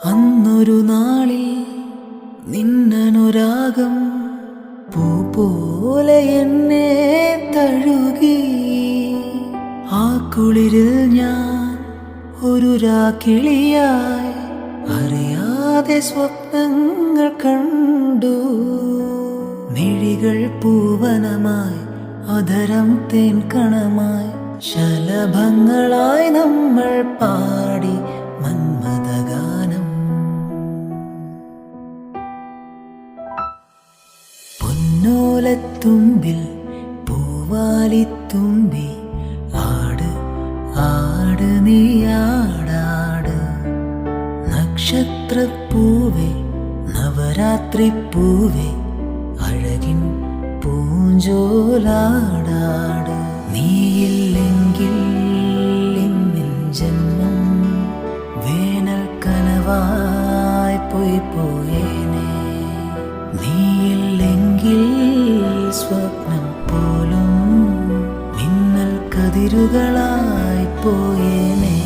അന്നൊരു നാളിൽ നിന്നനുരാഗം പൂ പോലെ എന്നെ തഴുകി. ആ കുളിരിൽ ഞാൻ ഒരു രാക്കിളിയായി അറിയാതെ സ്വപ്നങ്ങൾ കണ്ടു. മിഴികൾ പൂവനമായി, അധരം തേൻ കണമായി, ശലഭങ്ങളായി നമ്മൾ പാടി മന്മഥഗാനം. പൊന്നോലത്തുമ്പിൽ പൂവാലിത്തുമ്പി ആട് ആട് നീയാടാട്. നക്ഷത്രപ്പൂവേ നവരാത്രിപ്പൂവേ അഴകിൻ പൂഞ്ചോലാടാട്. നീയില്ലെങ്കിൽ ഇന്നിൻ ജന്മം വേനൽ കനവായി പോയേനെ. നീയില്ലെങ്കിൽ സ്വപ്നം പോലും മിന്നൽ കതിരുകളായി പോയേനെ.